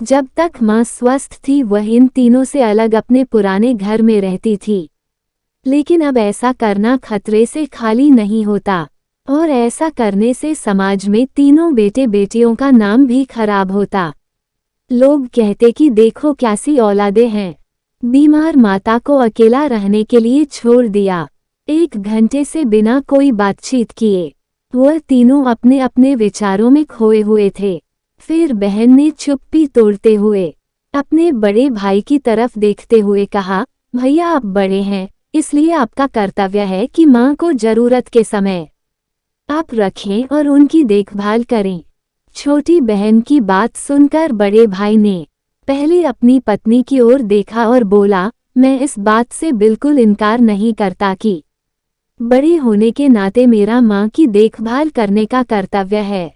जब तक माँ स्वस्थ थी वह इन तीनों से अलग अपने पुराने घर में रहती थी, लेकिन अब ऐसा करना खतरे से खाली नहीं होता, और ऐसा करने से समाज में तीनों बेटे बेटियों का नाम भी खराब होता। लोग कहते कि देखो कैसी औलादें हैं। बीमार माता को अकेला रहने के लिए छोड़ दिया। 1 घंटे से बिना कोई बातचीत किए वह तीनों अपने अपने विचारों में खोए हुए थे। फिर बहन ने चुप्पी तोड़ते हुए अपने बड़े भाई की तरफ देखते हुए कहा, भैया आप बड़े हैं, इसलिए आपका कर्तव्य है कि माँ को जरूरत के समय आप रखें और उनकी देखभाल करें। छोटी बहन की बात सुनकर बड़े भाई ने पहले अपनी पत्नी की ओर देखा और बोला, मैं इस बात से बिल्कुल इनकार नहीं करता कि बड़े होने के नाते मेरा माँ की देखभाल करने का कर्तव्य है,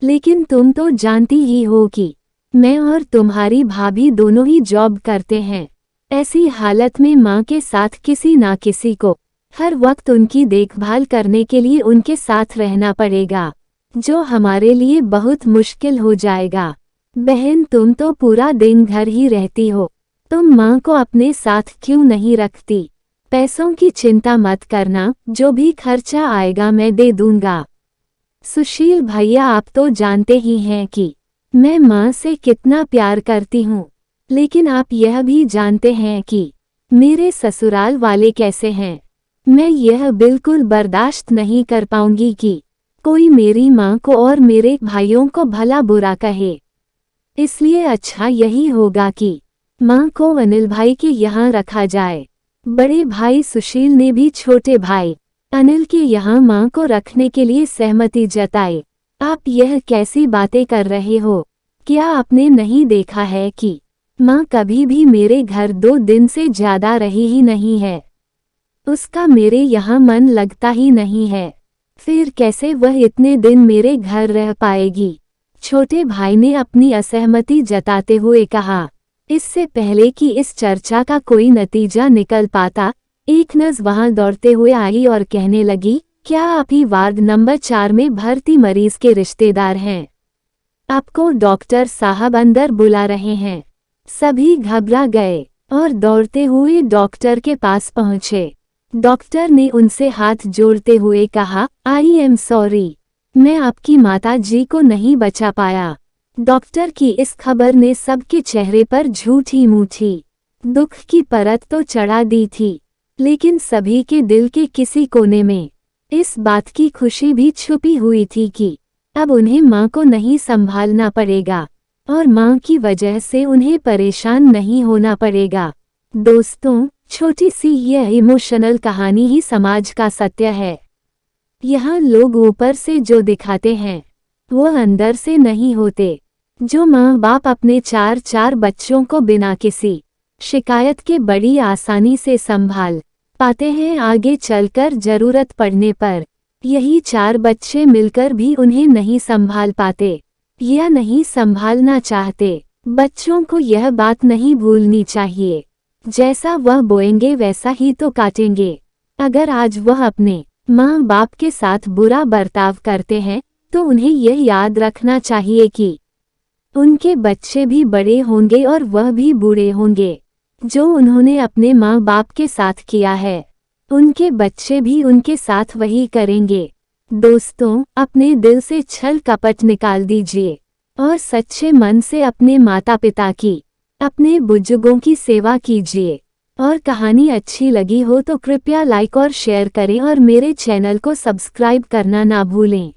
लेकिन तुम तो जानती ही हो कि मैं और तुम्हारी भाभी दोनों ही जॉब करते हैं। ऐसी हालत में माँ के साथ किसी ना किसी को हर वक्त उनकी देखभाल करने के लिए उनके साथ रहना पड़ेगा, जो हमारे लिए बहुत मुश्किल हो जाएगा। बहन तुम तो पूरा दिन घर ही रहती हो, तुम माँ को अपने साथ क्यों नहीं रखती? पैसों की चिंता मत करना, जो भी खर्चा आएगा मैं दे दूंगा। सुशील भैया आप तो जानते ही हैं कि मैं माँ से कितना प्यार करती हूँ, लेकिन आप यह भी जानते हैं कि मेरे ससुराल वाले कैसे हैं। मैं यह बिल्कुल बर्दाश्त नहीं कर पाऊंगी कि कोई मेरी माँ को और मेरे भाइयों को भला बुरा कहे। इसलिए अच्छा यही होगा कि माँ को अनिल भाई के यहाँ रखा जाए। बड़े भाई सुशील ने भी छोटे भाई अनिल के यहाँ माँ को रखने के लिए सहमति जताई। आप यह कैसी बातें कर रहे हो? क्या आपने नहीं देखा है कि माँ कभी भी मेरे घर 2 दिन से ज्यादा रही ही नहीं है? उसका मेरे यहाँ मन लगता ही नहीं है, फिर कैसे वह इतने दिन मेरे घर रह पाएगी? छोटे भाई ने अपनी असहमति जताते हुए कहा। इससे पहले कि इस चर्चा का कोई नतीजा निकल पाता, एक नर्स वहां दौड़ते हुए आई और कहने लगी, क्या आप ही वार्ड नंबर 4 में भर्ती मरीज के रिश्तेदार हैं? आपको डॉक्टर साहब अंदर बुला रहे हैं। सभी घबरा गए और दौड़ते हुए डॉक्टर के पास पहुंचे। डॉक्टर ने उनसे हाथ जोड़ते हुए कहा, आई एम सॉरी, मैं आपकी माता जी को नहीं बचा पाया। डॉक्टर की इस खबर ने सबके चेहरे पर झूठी मूठी दुख की परत तो चढ़ा दी थी, लेकिन सभी के दिल के किसी कोने में इस बात की खुशी भी छुपी हुई थी कि अब उन्हें माँ को नहीं संभालना पड़ेगा और माँ की वजह से उन्हें परेशान नहीं होना पड़ेगा। दोस्तों, छोटी सी यह इमोशनल कहानी ही समाज का सत्य है। यहाँ लोग ऊपर से जो दिखाते हैं वो अंदर से नहीं होते। जो माँ बाप अपने 4 बच्चों को बिना किसी शिकायत के बड़ी आसानी से संभाल पाते हैं, आगे चलकर जरूरत पड़ने पर यही 4 बच्चे मिलकर भी उन्हें नहीं संभाल पाते या नहीं संभालना चाहते। बच्चों को यह बात नहीं भूलनी चाहिए, जैसा वह बोएंगे वैसा ही तो काटेंगे। अगर आज वह अपने माँ बाप के साथ बुरा बर्ताव करते हैं तो उन्हें यह याद रखना चाहिए कि उनके बच्चे भी बड़े होंगे और वह भी बूढ़े होंगे। जो उन्होंने अपने माँ बाप के साथ किया है, उनके बच्चे भी उनके साथ वही करेंगे। दोस्तों, अपने दिल से छल कपट निकाल दीजिए और सच्चे मन से अपने माता पिता की, अपने बुजुर्गों की सेवा कीजिए। और कहानी अच्छी लगी हो तो कृपया लाइक और शेयर करें और मेरे चैनल को सब्सक्राइब करना ना भूलें।